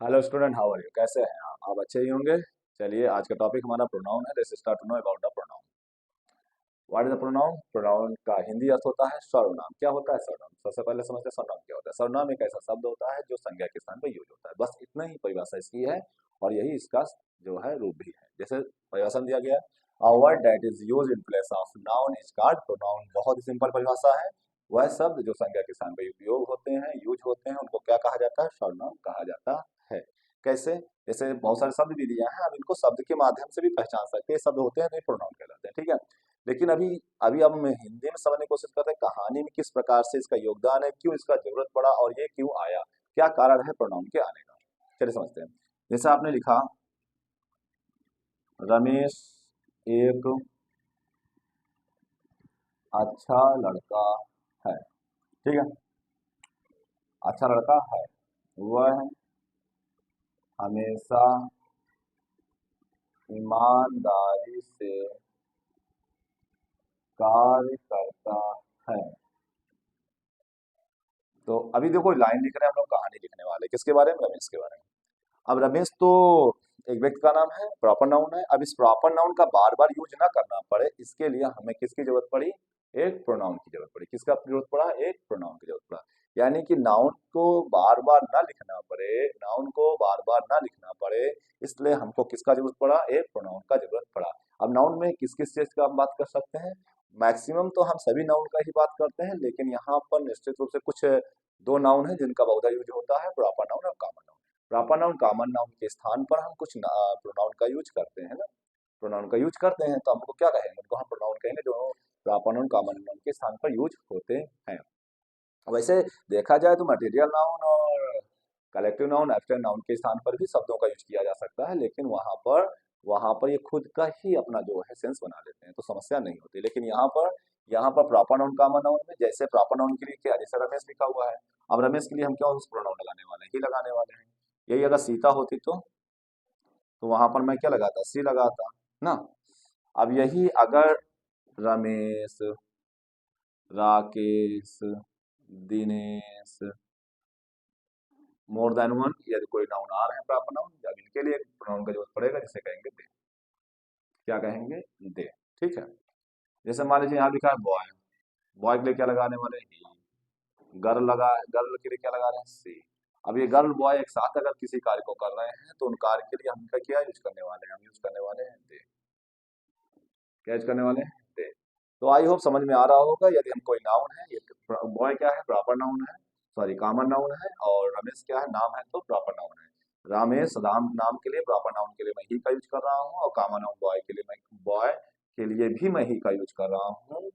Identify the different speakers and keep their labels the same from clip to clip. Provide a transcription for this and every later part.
Speaker 1: Hello student, how are you? कैसे हैं आप अच्छे ही होंगे। चलिए, आज का टॉपिक हमारा प्रोनाउन है। Let's start to know about the pronoun. What is the pronoun? Pronoun का हिंदी अर्थ होता है सर्वनाम। क्या होता है सर्वनाम? सबसे पहले समझते हैं सर्वनाम क्या होता है। सर्वनाम एक ऐसा शब्द होता है जो संज्ञा के स्थान पर यूज होता है। बस इतना ही परिभाषा इसकी है और यही इसका जो है रूप भी है। जैसे परिभाषा दिया गया है, a word that is use in place of noun is called pronoun. बहुत ही सिंपल परिभाषा है। वह शब्द जो संज्ञा के स्थान पर उपयोग होते हैं, यूज होते हैं, उनको क्या कहा जाता है? सर्वनाम कहा जाता है। कैसे? जैसे बहुत सारे शब्द भी दिए हैं, अब इनको शब्द के माध्यम से भी पहचान सकते हैं। शब्द होते हैं तो ये प्रोनाउन कहलाते हैं। ठीक है। लेकिन अभी अभी अब हम हिंदी में समझने की कोशिश करते हैं कहानी में किस प्रकार से इसका योगदान है, क्यों इसका जरूरत पड़ा और ये क्यों आया, क्या कारण है प्रोनाउन के आने का। चलिए समझते हैं। जैसे आपने लिखा, रमेश एक अच्छा लड़का है। ठीक है। अच्छा लड़का है। वह हमेशा ईमानदारी से कार्य करता है। तो अभी देखो लाइन लिख रहे हैं हम लोग, कहानी लिखने वाले किसके बारे में? रमेश के बारे में। अब रमेश तो एक व्यक्ति का नाम है, प्रॉपर नाउन है। अब इस प्रॉपर नाउन का बार बार यूज ना करना पड़े, इसके लिए हमें किसकी जरूरत पड़ी? एक प्रोनाउन की जरूरत पड़ी। किसका जरूरत पड़ा? एक प्रोनाउन की जरूरत पड़ा। यानी कि नाउन को बार बार ना लिखना पड़े, नाउन को बार बार ना लिखना पड़े, इसलिए हमको किसका जरूरत पड़ा? एक प्रोनाउन का जरूरत पड़ा। अब नाउन में किस किस चीज का हम बात कर सकते हैं? मैक्सिमम तो हम सभी नाउन का ही बात करते हैं, लेकिन यहाँ पर निश्चित रूप से कुछ दो नाउन है जिनका बहुधा यूज होता है, प्रॉपर नाउन और common noun. Proper noun common noun के स्थान पर हम कुछ प्रोनाउन का यूज करते हैं ना। प्रोनाउन का यूज करते हैं तो हमको क्या कहेंगे? उनको हम प्रोनाउन कहेंगे जो प्रॉपर नाउन कॉमन नाउन के स्थान पर यूज होते हैं। वैसे देखा जाए तो मटेरियल नाउन और कलेक्टिव नाउन, एब्स्ट्रैक्ट नाउन के स्थान पर भी शब्दों का यूज किया जा सकता है, लेकिन वहां पर ये खुद का ही अपना जो है सेंस बना लेते हैं, तो समस्या नहीं होती। लेकिन यहाँ पर प्रॉपर नाउन कॉमन नाउन में, जैसे प्रॉपर नाउन के लिए क्या, जैसे रमेश लिखा हुआ है, अब रमेश के लिए हम क्या उस प्रोनाउन लगाने वाले हैं? ही लगाने वाले हैं। यही अगर सीता होती तो वहां पर मैं क्या लगाता? सी लगाता ना। अब यही अगर Ramesh, Rakesh, Dinesh, more than one, यदि कोई नाउन आ रहे हैं प्रॉपर नाउन, जब इनके लिए प्रोनाउन का जरूरत पड़ेगा, जिसे कहेंगे दे। क्या कहेंगे? दे। ठीक है। जैसे मान लीजिए यहाँ लिखा है बॉय, बॉय के लिए क्या लगाने वाले हैं? ही। गर्ल के लिए क्या लगा रहे हैं? सी। अब ये गर्ल बॉय एक साथ अगर किसी कार्य को कर रहे हैं तो उन कार्य के लिए हम इनका क्या यूज करने वाले हैं? हम यूज करने वाले हैं दे। क्या यूज करने वाले हैं? दे। तो आई होप समझ में आ रहा होगा। यदि हम कोई नाउन है, ये बॉय क्या है? प्रॉपर नाउन है, सॉरी कॉमन नाउन है, और रमेश क्या है? नाम है, तो प्रॉपर नाउन है। रामेश राम नाम के लिए, प्रॉपर नाउन के लिए मैं ही का यूज कर रहा हूँ, और कॉमन नाउन बॉय के लिए मैं बॉय के लिए भी मैं ही का यूज कर रहा हूँ।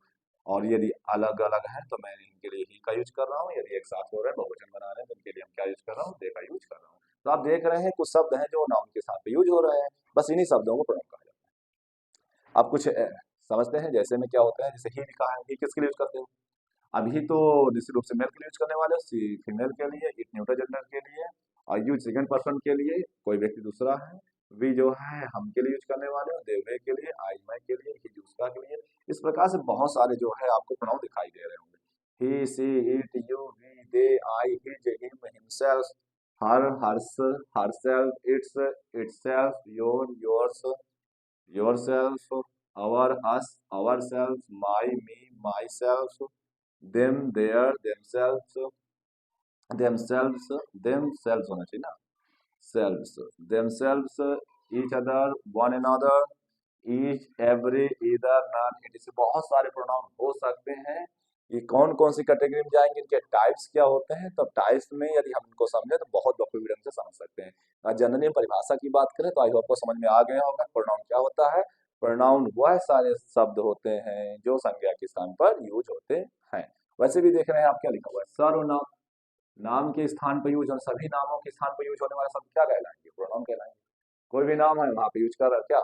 Speaker 1: और यदि अलग अलग है तो मैं इनके लिए ही का यूज कर रहा हूँ। यदि एक साथ हो रहे हैं, बहुवचन बना रहे हैं, तो इनके लिए हम क्या यूज कर रहा हूँ? दे का यूज कर रहा हूँ। तो आप देख रहे हैं कुछ शब्द हैं जो नाउन के साथ पे यूज हो रहे हैं, बस इन्हीं शब्दों को प्रोनाउन कहा जाता है। आप कुछ समझते हैं जैसे में क्या होता है? जैसे ही लिखा है, ही किसके लिए यूज करते हैं? अभी तो निश्चित रूप से मेल के लिए यूज करने वाले हो, सी फीमेल के लिए, इट न्यूट्रल जेंडर के लिए, और यू सेकंड पर्सन के लिए, कोई व्यक्ति दूसरा है, वी जो है हम के लिए यूज करने वाले हो, दे वे के लिए, आई मैं के लिए, ही उसका के लिए। इस प्रकार से बहुत सारे जो है आपको प्रोनाउन दिखाई दे रहे होंगे। He, she, it, you, we, they, I, his, him, himself, her, hers, herself, its, itself, yours, yourself, our, us, ourselves, my, me, myself, them, their, themselves, themselves, themselves होना चाहिए ना, selves, themselves, each other, one another, each, every, either, none, it is। बहुत सारे pronoun हो सकते हैं। ये कौन कौन सी कैटेगरी में जाएंगे, इनके टाइप्स क्या होते हैं? तो टाइप्स में यदि हम इनको समझे तो बहुत बखूबी ढंग से समझ सकते हैं। जनरली परिभाषा की बात करें तो आई होप आपको समझ में आ गया होगा प्रोनाउन क्या होता है। प्रोनाउन वह सारे शब्द होते हैं जो संज्ञा के स्थान पर यूज होते हैं। वैसे भी देख रहे हैं आप क्या लिखा हुआ है, सर्वनाम, नाम के स्थान पर यूज और सभी नामों के स्थान पर यूज होने वाले शब्द क्या कहलाएंगे? प्रोनाउन कहलाएंगे। कोई भी नाम है वहां पे यूज कर रहा है क्या,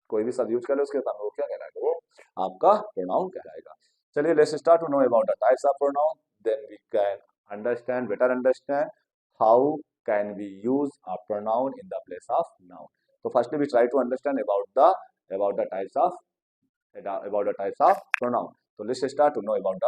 Speaker 1: कोई भी शब्द यूज कर ले उसके स्थान पर, वो क्या कहलाएगा? वो आपका प्रोनाउन कहलाएगा। चलिए let's start to know about the types of pronoun, then we can better understand how can we use a pronoun in the place of noun. तो firstly we try to understand about the types of pronoun. तो let's start to know about the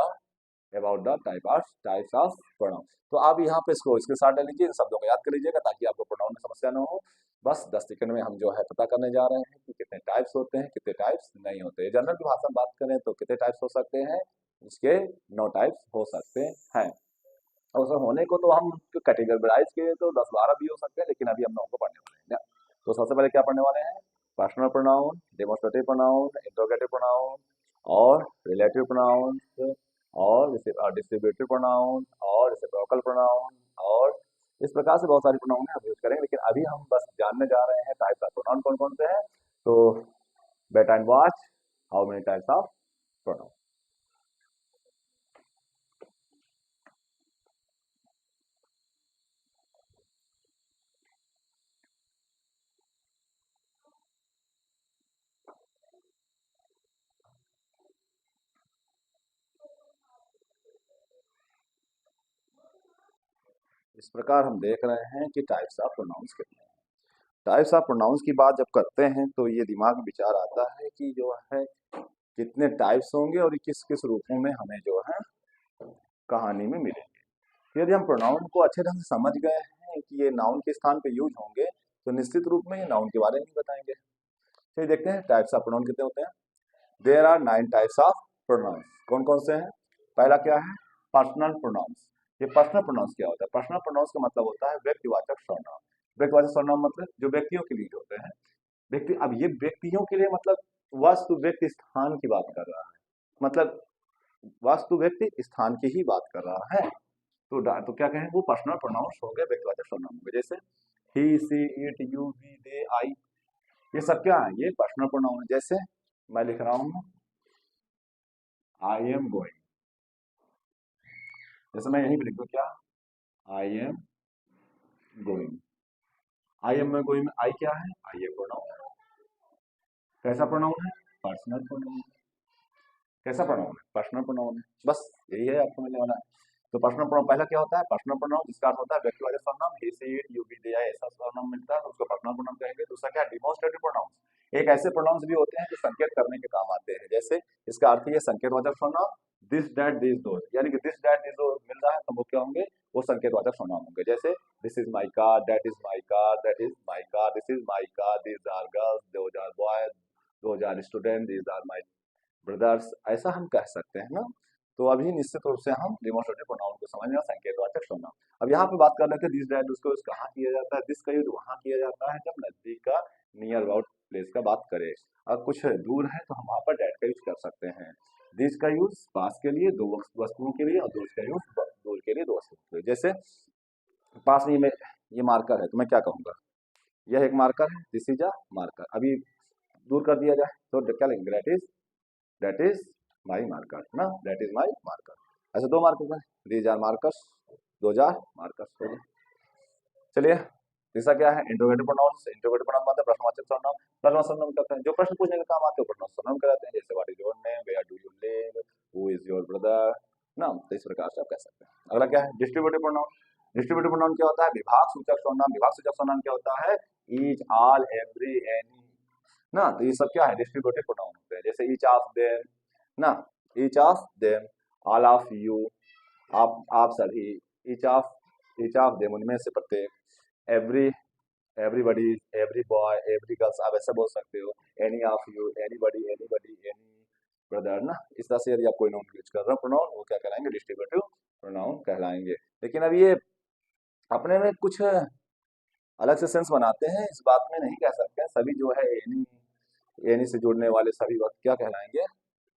Speaker 1: about the types of pronoun. तो आप यहाँ पे इसको इसके साथ डाल लीजिए, इन शब्दों को याद कर लीजिएगा ताकि आपको प्रोनाउन में समस्या ना हो। बस 10 सेकंड में हम जो है पता करने जा रहे हैं कि कितने टाइप्स होते हैं, कितने टाइप्स नहीं होते। जनरल की भाषा में बात करें तो कितने टाइप्स हो सकते हैं, इसके 9 टाइप्स हो सकते हैं। और सर होने को तो हम कैटेगराइज किए तो 10-12 भी हो सकते हैं, लेकिन अभी हम लोगों को पढ़ने वाले हैं। तो सबसे पहले क्या पढ़ने वाले हैं, personal pronoun, demonstrative pronoun, interrogative pronoun और रिलेटिव प्रोनाउन और डिस्ट्रीब्यूटिव प्रोनाउन और रेसिप्रोकल प्रोनाउन, और इस प्रकार से बहुत सारी प्रोनाउन हम यूज करेंगे। लेकिन अभी हम बस जानने जा रहे हैं टाइप्स ऑफ प्रोनाउन कौन कौन से हैं। तो wait and watch, how many types of pronoun. इस प्रकार हम देख रहे हैं कि टाइप्स ऑफ प्रोनाउंस कितने हैं। टाइप्स ऑफ प्रोनाउंस की बात जब करते हैं तो ये दिमाग में विचार आता है कि जो है कितने टाइप्स होंगे और किस किस रूपों में हमें जो है कहानी में मिलेंगे। यदि हम प्रोनाउन को अच्छे ढंग से समझ गए हैं कि ये नाउन के स्थान पे यूज होंगे तो निश्चित रूप में ये नाउन के बारे में बताएंगे। चलिए देखते हैं टाइप्स ऑफ प्रोनाउन कितने होते हैं। There are 9 types of pronouns. कौन कौन से हैं। पहला क्या है, पर्सनल प्रोनाउंस। ये पर्सनल प्रोनाउंस क्या होता है, पर्सनल प्रोनाउंस का मतलब होता है व्यक्तिवाचक सर्वनाम। व्यक्तिवाचक सर्वनाम मतलब जो व्यक्तियों के लिए होते हैं। व्यक्ति, अब ये व्यक्तियों के लिए मतलब वस्तु व्यक्ति स्थान की बात कर रहा है, मतलब वास्तु व्यक्ति स्थान की ही बात कर रहा है। तो क्या कहें, वो पर्सनल प्रोनाउंस हो गए, व्यक्तिवाचक सर्वनाम हो गए। जैसे ही, she, it, you, we, they, आई, ये सब क्या है, ये पर्सनल प्रोनाउन है। जैसे मैं लिख रहा हूं आई एम गोइंग, जैसे मैं यहीं पे लिख दूं क्या, I am going. I am में गोइंग में आई क्या है, आई एम प्रोनाउन। कैसा प्रोनाउन है, पर्सनल प्रोनाउन। कैसा प्रोनाउन है, पर्सनल प्रोनाउन है। बस यही है आपको मिलने वाला है। तो पर्सनल प्रोनाउन पहला क्या होता है, पर्सनल प्रोनाउन जिसका अर्थ होता है व्यक्तिवाचक सर्वनाम। ही, she, it, you, we, they, आई, ऐसा सर्वनाम मिलता है तो उसको पर्सनल प्रोनाउन कहेंगे। दूसरा क्या, डिमोस्ट्रेटिव प्रोनाउन। एक ऐसे प्रोनाउंस भी होते हैं जो संकेत करने के काम आते हैं। जैसे इसका अर्थ ये संकेतवाचक सर्वनाम, दिस, दैट, दिस, दोज, यानी कि दिस, दैट, दिस, दोज मिल रहा है तो वो क्या होंगे, वो संकेतवाचक सर्वनाम होंगे। जैसे this is my car, that is my car, that is my car, this is my car, these are girls, those are boys, those are student, these are my brothers, ऐसा हम कह सकते हैं ना। तो अभी निश्चित रूप से हम डिमोस्ट्रेटिव प्रोनाउन को समझ गए, संकेतवाचक सर्वनाम। अब यहाँ पे बात कर रहे थे दिस, दैट, उसको कहाँ किया जाता है, दिस का यूज वहाँ किया जाता है जब नजदीक का, नियर अबाउट प्लेस का बात करें। और कुछ दूर है तो हम वहाँ पर डैट का यूज कर सकते हैं। दिस का यूज पास के लिए, दो वस्तुओं के लिए, और दूर का यूज दूर के लिए, दो वस्तुओं के लिए। जैसे पास में ये मार्कर है तो मैं क्या कहूँगा, यह एक मार्कर है, दिस इज अ मार्कर। अभी दूर कर दिया जाए तो क्या लिखेंगे, दैट इज माई मार्कर ना, दैट इज माई मार्कर। ऐसे दो मार्कर हैं, दीज आर मार्कर्स, दो जार मार्कर्स हो गए। चलिए तीसरा क्या है, इंट्रोगेटिव प्रोनाउंस। इंट्रोगेटिव प्रोनाउन मतलब प्रश्नवाचक सर्वनाम। प्रश्नवाचक सर्वनाम करते हैं जो प्रश्न पूछने का काम आते हैं प्रश्नवाचक सर्वनाम कराते हैं। जैसे what is your name, where do you live, who is your brother ना। तो इस प्रकार से आप कह सकते हैं। अगला क्या है, डिस्ट्रीब्यूटिव प्रोनाउन। डिस्ट्रीब्यूटिव प्रोनाउन क्या होता है, विभाग सूचक सर्वनाम। विभाग सूचक सर्वनाम क्या होता है, ईच, ऑल, एवरी, एनी ना। तो ये सब क्या है, डिस्ट्रीब्यूटिव प्रोनाउन होते हैं। जैसे ईच ऑफ देम ना, each of them, all of you, आप सभी, ईच ऑफ देम उनमें से प्रत्येक, every, everybody, every boy, every girls, आप ऐसे बोल सकते हो। Any of you, anybody, anybody, any brother ना। इस तरह से यदि आप कोई नाउन यूज कर रहे हो प्रोनाउन, वो क्या कहलाएंगे, डिस्ट्रीब्यूटिव प्रोनाउन कहलाएंगे। लेकिन अब ये अपने में कुछ अलग से सेंस बनाते हैं, इस बात में नहीं कह सकते हैं सभी जो है एनी, एनी से जुड़ने वाले सभी वक्त क्या कहलाएंगे,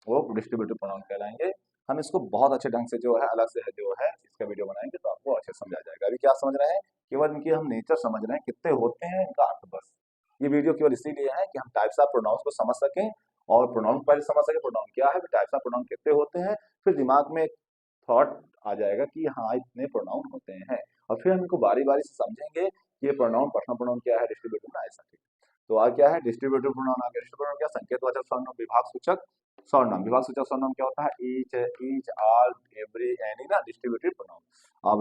Speaker 1: वो डिस्ट्रीब्यूटिव प्रोनाउन कहलाएंगे। हम इसको बहुत अच्छे ढंग से जो है अलग से जो है इसका वीडियो बनाएंगे तो आपको अच्छे समझ आ जाएगा। अभी क्या समझ रहे हैं, केवल इनकी हम नेचर समझ रहे हैं, कितने होते हैं इनका अर्थ बस। ये वीडियो केवल इसीलिए है कि हम टाइप्स ऑफ प्रोनाउंस को समझ सकें, और प्रोनाउन पहले समझ सकें प्रोनाउन क्या है, टाइप्स ऑफ प्रोनाउन कितने होते हैं, फिर दिमाग में थॉट आ जाएगा कि हाँ इतने प्रोनाउन होते हैं, और फिर हम इनको बारी बारी से समझेंगे कि ये प्रोनाउन, पर्सनल प्रोनाउन क्या है, डिस्ट्रीब्यूटिव ना, ऐसा। तो आ क्या है, डिस्ट्रीब्यूटिव प्रोनाउन आ गया। डिस्ट्रीब्यूटिव प्रोनाउन क्या, संकेतवाचक सर्वनाम, विभाग सूचक सर्वनाम। विभाग सूचक सर्वनाम क्या होता है, ईच, ऑल, एवरी, एनी ना, डिस्ट्रीब्यूटिव प्रोनाउन। अब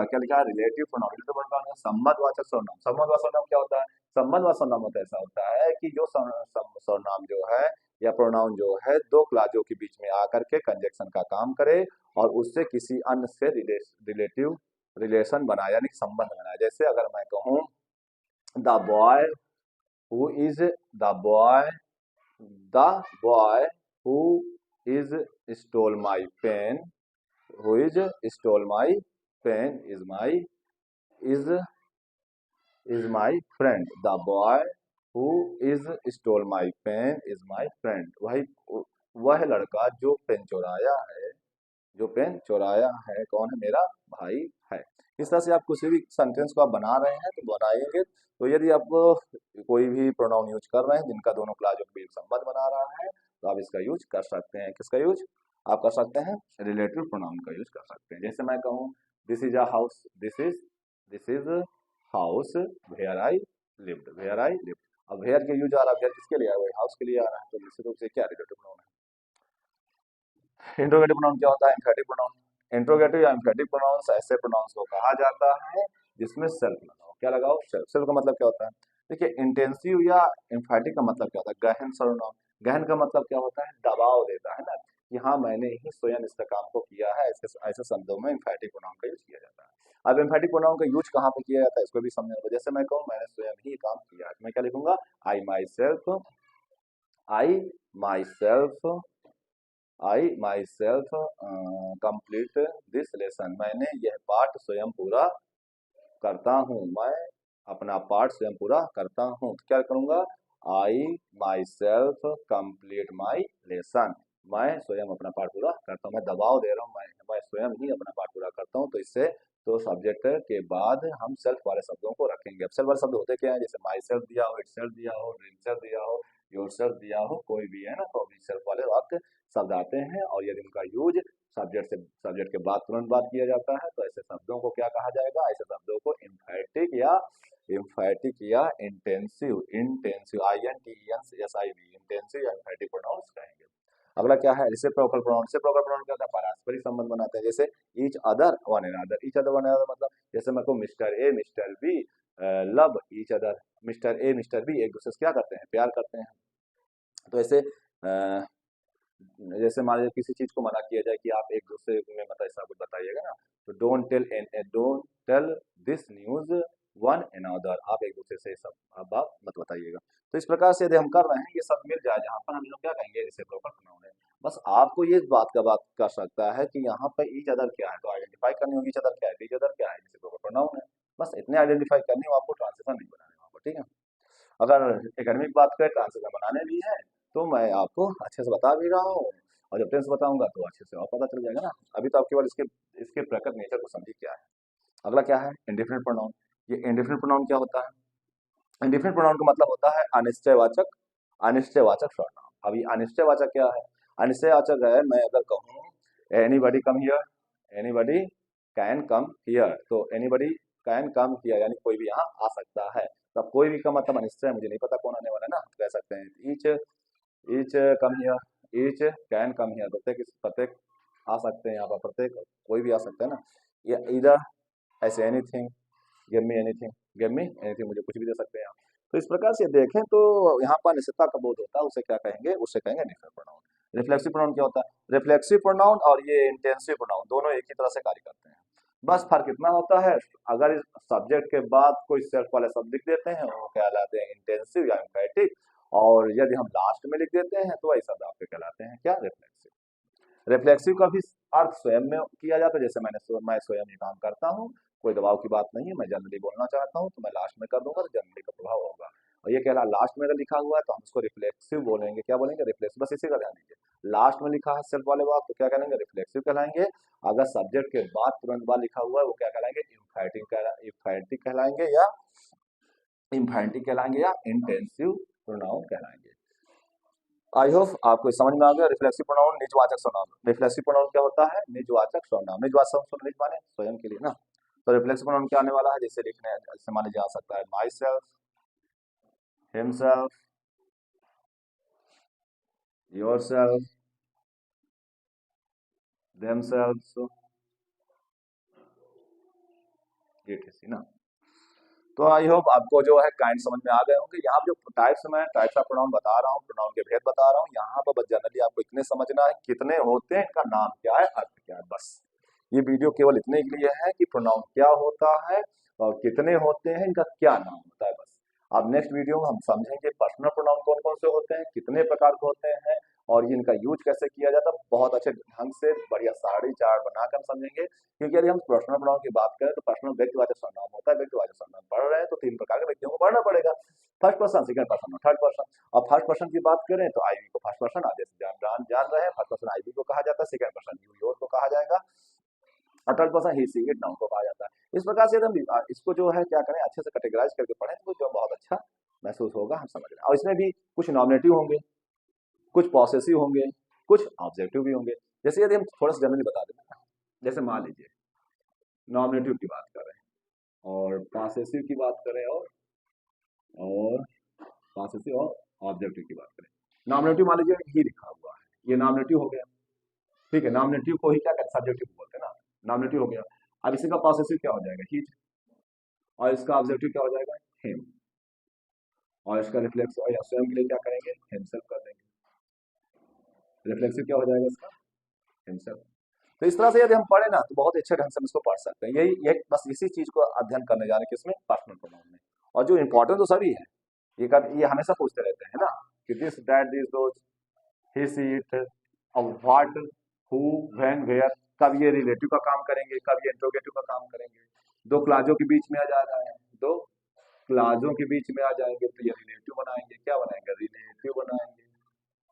Speaker 1: क्या लिखा है, रिलेटिव प्रोनाउन। रिलेटिव प्रोनाउन संबंधवाचक सर्वनाम। संबंधवाचक सर्वनाम क्या होता है, संबंधवाचक सर्वनाम होता है, ऐसा होता है कि जो सर्वनाम जो है या प्रोनाउन जो है दो क्लासों के बीच में आकर के कंजक्शन का काम करे और उससे किसी अन्य से रिलेटिव रिलेशन बनाया, यानी संबंध बनाया। जैसे अगर मैं कहूँ the boy who is the boy the boy who is stole my pen, who is stole my pen is is my friend. The boy who is stole my pen is my friend. वह लड़का जो pen चुराया है, जो pen चुराया है कौन है? मेरा भाई है। इस तरह से आप किसी भी सेंटेंस को आप बना रहे हैं तो बनाएंगे, तो यदि आप कोई भी प्रोनाउन यूज कर रहे हैं जिनका दोनों क्लासों के बीच संबंध बना रहा है तो आप इसका यूज कर सकते हैं। किसका यूज आप कर सकते हैं? रिलेटिव प्रोनाउन का यूज कर सकते हैं। जैसे मैं कहूँ this is a house, this is house where I lived, where I lived. अब वेयर के यूज आ रहा है, वेयर किसके लिए आ रहा है? हाउस के लिए आ रहा है, तो निश्चित रूप से क्या रिलेटिव प्रोनाउन है। इंट्रोगेटिव प्रोनाउन क्या होता है? Emphatic pronoun. इंट्रोगेटिव या एम्फेटिक प्रोनाउंस ऐसे प्रोनाउंस को कहा जाता है जिसमें सेल्फ लगाओ। क्या लगाओ? सेल्फ। सेल्फ का मतलब क्या होता है? देखिए इंटेंसिव या एम्फेटिक का मतलब क्या होता है? गहन सर्वनाम। गहन का मतलब क्या होता है? दबाव देता है ना, कि हाँ मैंने ही स्वयं इस काम को किया है। ऐसे ऐसे शब्दों में एम्फेटिक प्रोनाउन का यूज किया जाता है। अब एम्फेटिक प्रोनाउन का यूज कहाँ पे किया जाता है इसको भी समझना होगा। जैसे मैं कहूँ मैंने स्वयं ही काम किया है, मैं क्या लिखूंगा? I myself, I myself, I myself complete this lesson. मैंने यह पाठ स्वयं पूरा करता हूँ, मैं अपना पाठ स्वयं पूरा करता हूँ। तो क्या करूंगा? I myself complete my lesson. मैं स्वयं अपना पाठ पूरा करता हूँ। मैं दबाव दे रहा हूँ, मैं स्वयं ही अपना पाठ पूरा करता हूँ। तो इससे तो सब्जेक्ट के बाद हम सेल्फ वाले शब्दों को रखेंगे। अब सेल्फ वाले शब्द होते क्या है? जैसे माई सेल्फ दिया हो, इट सेल्फ दिया हो, ड्रीम सेल्फ दिया हो, योर सेल्फ दिया हो, कोई भी है ना, तो अभी सेल्फ वाले वाक्य शब्द आते हैं। और यदि उनका यूज सब्जेक्ट के बाद तुरंत बात किया जाता है तो ऐसे शब्दों को क्या कहा जाएगा? ऐसे शब्दों को एम्फैटिक या इंटेंसिव, इंटेंसिव या एम्फैटिक प्रोनाउंस कहेंगे। अगला क्या है? Reciprocal pronoun. रेसिप्रोकल प्रोनाउन क्या होता है? पारस्परिक संबंध बनाते हैं। जैसे each other one another. Each other one another मतलब जैसे मैं को mister A mister B love each other. Mister A mister B एक दूसरे से क्या करते हैं? प्यार करते हैं। तो ऐसे जैसे मान लीजिए किसी चीज को मना किया जाए कि आप एक दूसरे में मतलब ऐसा कुछ बताइएगा ना, तो don't tell this news one another. आप एक दूसरे से सब बात मत बताइएगा। तो इस प्रकार से यदि हम कर रहे हैं, ये सब मिल जाए जहाँ पर हम लोग क्या कहेंगे? रेसिप्रोकल प्रोनाउन है। बस आपको ये बात कर सकता है कि यहाँ पर ईच अदर क्या है, तो आइडेंटिफाई करनी होगी। ईच अदर क्या है? ईच अदर क्या है? रेसिप्रोकल प्रोनाउन है। बस इतने आइडेंटिफाई करनी हो, आपको ट्रांसलेशन नहीं बनाने होगा। ठीक है। अगर एकेडमिक बात करें, ट्रांसलेशन बनाने भी है तो मैं आपको अच्छे से बता भी रहा हूँ, और जब टेंस बताऊंगा तो अच्छे से और पता चल जाएगा ना। अभी तो आप केवल इसके इसके प्रकृत नेचर को समझिए क्या है। अगला क्या है? Indefinite pronoun. ये इंडिफिनिट प्रोनाउन क्या होता है? इंडिफिनिट प्रोनाउन का मतलब होता है अनिश्चयवाचक, अनिश्चयवाचक सर्वनाम। अभी अनिश्चयवाचक क्या है? अनिश्चयवाचक है, मैं अगर कहूँ anybody come here, anybody can come here, तो एनीबडी कैन कम हियर यानी कोई भी यहाँ आ सकता है। तो अब कोई भी का मतलब अनिश्चय, मुझे नहीं पता कौन आने वाला है ना, कह सकते हैं each each come here, each can come here. प्रत्येक आ सकते हैं यहाँ पर, प्रत्येक कोई भी आ सकता है ना। या इधर ऐसे anything, give me anything, give me anything, मुझे कुछ भी दे सकते हैं आप। तो इस प्रकार से देखें तो यहाँ पर निश्चितता का बोध होता है, उसे क्या कहेंगे? उसे कहेंगे इंडिफिनिट प्रोनाउन। रिफ्लेक्सिव प्रोनाउन क्या होता है? रिफ्लेक्सिव प्रोनाउन और ये इंटेंसिव प्रोनाउन दोनों एक ही तरह से कार्य करते हैं। बस फर्क इतना होता है, अगर इस सब्जेक्ट के बाद कोई सेल्फ वाले शब्द लिख देते हैं वो कहलाते हैं इंटेंसिव या एम्फैटिक, और यदि हम लास्ट में लिख देते हैं तो वही शब्द आपके कहलाते हैं क्या? रिफ्लेक्सिव। रिफ्लेक्सिव का भी अर्थ स्वयं में किया जाता है। जैसे मैं स्वयं ये काम करता हूँ, कोई दबाव की बात नहीं है, मैं जनरली बोलना चाहता हूँ तो मैं लास्ट में कर दूंगा, तो जनरली का प्रभाव होगा। और ये कहला लास्ट में अगर लिखा हुआ है तो हम उसको रिफ्लेक्सिव बोलेंगे। क्या बोलेंगे? रिफ्लेक्सिव। बस इसी का ध्यान दीजिए, लास्ट में लिखा है सेल्फ वाले बात तो क्या कहेंगे? रिफ्लेक्सिव कहलाएंगे। अगर सब्जेक्ट के बाद तुरंत बाद लिखा हुआ है वो क्या कहलाएंगे? इम्फैटिक कहलाएंगे या इम्फैटिक कहलाएंगे या इंटेंसिव प्रोनाउन कहलाएंगे। आई होप आपको समझ में आ गया। रिफ्लेक्सिव प्रोनाउन निजवाचक सर्वनाम। रिफ्लेक्सिव प्रोनाउन क्या होता है? निजवाचक सर्वनाम। निजवाचक सर्वनाम निज माने स्वयं के लिए ना, तो रिफ्लेक्सिव प्रोनाउन क्या आने वाला है? जैसे लिखने जैसे मान लीजिए आ सकता है my self, himself, yourself, themselves, etc. ना। तो आई होप आपको जो है काइंड समझ में आ गए होंगे। यहाँ जो टाइप्स मैं टाइप्स ऑफ प्रोनाउन बता रहा हूँ, प्रोनाउन के भेद बता रहा हूँ, यहाँ पर बस जनरली आपको इतने समझना है कितने होते हैं, इनका नाम क्या है, अर्थ क्या है, बस। ये वीडियो केवल इतने के लिए है कि प्रोनाउन क्या होता है और कितने होते हैं, इनका क्या नाम होता है, बस। अब नेक्स्ट वीडियो में हम समझेंगे पर्सनल प्रोनाउन कौन कौन से होते हैं, कितने प्रकार के होते हैं और ये इनका यूज कैसे किया जाता है, बहुत अच्छे ढंग से बढ़िया साड़ी चार्ट बनाकर हम समझेंगे। क्योंकि यदि हम पर्सनल प्रोनाउन की बात करें तो पर्सनल व्यक्तिवाचक सर्वनाम होता है, व्यक्तिवाचक सर्वनाम पढ़ रहे हैं तो 3 प्रकार के व्यक्तियों को पढ़ना पड़ेगा, फर्स्ट पर्सन, सेकंड पर्सन और थर्ड पर्सन। और फर्स्ट पर्सन की बात करें तो आई वी को फर्स्ट पर्सन आदेश जान रहे हैं, फर्स्ट पर्सन आई वी को कहा जाता है, सेकंड पर्सन यू योर को कहा जाएगा और third person he she it noun को कहा जाता है। इस प्रकार से हम इसको जो है क्या करें, अच्छे से कैटेगराइज करके पढ़ें तो जो बहुत अच्छा महसूस होगा, हम समझ रहे हैं। और इसमें भी कुछ नॉमिनेटिव होंगे, कुछ पॉसेसिव होंगे, कुछ ऑब्जेक्टिव भी होंगे। जैसे यदि हम थोड़ा सा जनरली बता दें, जैसे मान लीजिए नॉमिनेटिव की बात करें और पॉसेसिव की बात करें और पॉसेसिव और ऑब्जेक्टिव की बात करें। नॉमिनेटिव मान लीजिए ही लिखा हुआ है, ये नॉमिनेटिव हो गया, ठीक है। नॉमिनेटिव को ही क्या कहते हैं, सब्जेक्टिव बोलते हैं ना, नॉमिनेटिव हो गया। अब इसी का पॉसेसिव क्या हो जाएगा, ही, और इसका ऑब्जेक्टिव क्या हो जाएगा, हिम, और इसका रिफ्लेक्स और स्वयं के लिए क्या करेंगे, हिमसेल्फ कर देंगे। रिफ्लेक्सिव क्या हो जाएगा इसका, हिमसेल्फ। तो इस तरह से यदि हम पढ़े ना तो बहुत अच्छे ढंग से हम इसको पढ़ सकते हैं। यही बस इसी चीज को अध्ययन करने जा रहे हैं किसमें, पर्सनल प्रोनाउन में। और जो इंपॉर्टेंट तो सभी है, ये हमेशा पूछते रहते हैं ना कि this that this those, he she it, और व्हाट, हु, व्हेन, वेयर, कब ये रिलेटिव का काम करेंगे, कब ये इंट्रोगेटिव का काम करेंगे। दो क्लाजों के बीच में आ जा रहा है, दो क्लाजों के बीच में आ जाएंगे तो ये रिलेटिव बनाएंगे, क्या बनाएंगे, रिलेटिव बनाएंगे।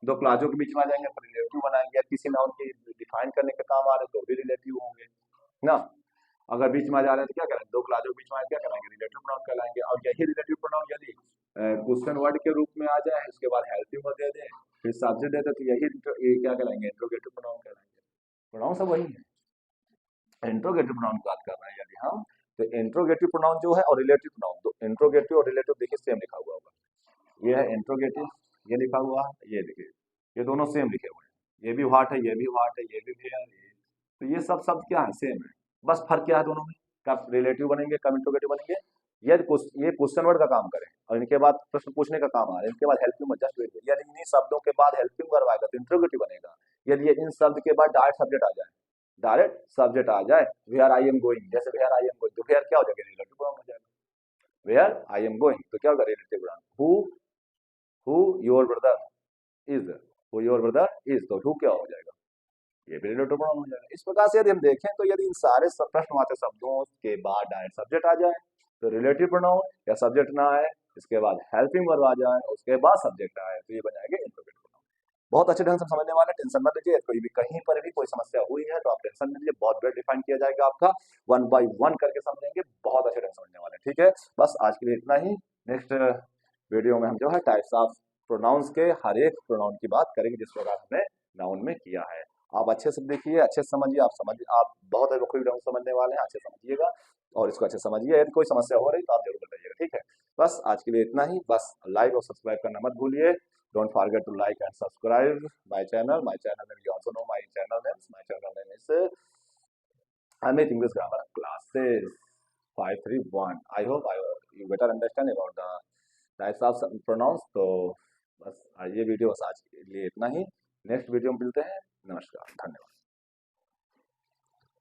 Speaker 1: दो क्लाजों के बीच में आ जाएंगे तो रिलेटिव बनाएंगे, या किसी नाउन की डिफाइन करने के काम आ रहे तो भी रिलेटिव होंगे ना। अगर बीच में आ जा रहे हैं तो क्या करेंगे, दो क्लाजों के बीच में क्या कराएंगे, रिलेटिव प्रोनाउन कहलाएंगे। और यही रिलेटिव प्रोनाउन यदि क्वेश्चन वर्ड के रूप में आ जाए, उसके बाद हेल्पिंग वर्ड दे दें, फिर सब्जेक्ट दे दे, तो यही ये क्या कहलाएंगे, इंट्रोगेटिव प्रोनाउन कहलाएंगे। प्रोनाउन सब वही है। इंट्रोगेटिव प्रोनाउन की बात कर रहे हैं यदि हम, तो इंट्रोगेटिव प्रोनाउन जो है और रिलेटिव प्रोनाउन, तो इंट्रोगेटिव और रिलेटिव देखिए सेम लिखा हुआ होगा, ये है इंट्रोगेटिव, ये लिखा हुआ है, ये देखिए ये दोनों सेम लिखे हुए हैं, ये भी व्हाट है, ये भी व्हाट है, ये भी वेयर है, तो ये सब शब्द क्या है, सेम है। बस फर्क क्या है दोनों में, कब रिलेटिव बनेंगे, कब इंट्रोगेटिव बनेंगे। ये क्वेश्चन वर्ड का काम करें और इनके बाद प्रश्न पूछने का काम आ रहा है, इनके बाद हेल्पिंग वर्ड, जस्ट वेट, यदि इन्हीं शब्दों के बाद हेल्पिंग वर्ब आएगा तो इंट्रोगेटिव बनेगा। यदि इन शब्द के बाद डायरेक्ट सब्जेक्ट आ जाए, डायरेक्ट सब्जेक्ट आ जाए, वेयर आई एम गोइंग, जैसे वेयर आई एम गोइंग, तो वेयर क्या हो जाएगा, रिलेटिव प्रोनाउन हो जाएगा। वेयर आई एम गोइंग तो क्या होगा, relative pronoun. Who your brother is, who your brother is, तो हु क्या हो जाएगा, ये भी रिलेटिव प्रोनाउन हो जाएगा। इस प्रकार से यदि हम देखें तो यदि इन सारे प्रश्नवाचक शब्दों के बाद डायरेक्ट सब्जेक्ट आ जाए तो रिलेटिव प्रोनाउन, या सब्जेक्ट ना आए इसके बाद हेल्पिंग वर्ब आ जाए उसके बाद सब्जेक्ट आए तो ये बन जाएगा इंट्रोगेटिव प्रोनाउन। बहुत अच्छे ढंग से समझने वाले, टेंशन मत लीजिए। कोई भी कहीं पर भी कोई समस्या हुई है तो आप टेंशन मत लीजिए, बहुत वेल डिफाइन किया जाएगा आपका, 1 बाय 1 करके समझेंगे, बहुत अच्छे ढंग से समझने वाले, ठीक है। बस आज के लिए इतना ही। नेक्स्ट वीडियो में हम जो है टाइप्स ऑफ प्रोनाउंस के हर एक प्रोनाउन की बात करेंगे जिस प्रकार हमने नाउन में किया है। आप अच्छे से देखिए, अच्छे से समझिए, आप बहुत बखूबी ढंग से समझने वाले हैं, अच्छे से समझिएगा और इसको अच्छे से समझिए। यदि कोई समस्या हो रही तो आप जरूर बताइएगा, ठीक है। बस आज के लिए इतना ही। बस लाइक और सब्सक्राइब करना मत भूलिए। Don't forget to like and subscribe my channel. My channel name, you also know my channel names. My channel name is Amit English Grammar Classes 531. I hope you better understand about the types of pronouns. तो बस ये video बस आज के लिए इतना ही। Next video में मिलते हैं। नमस्कार, धन्यवाद।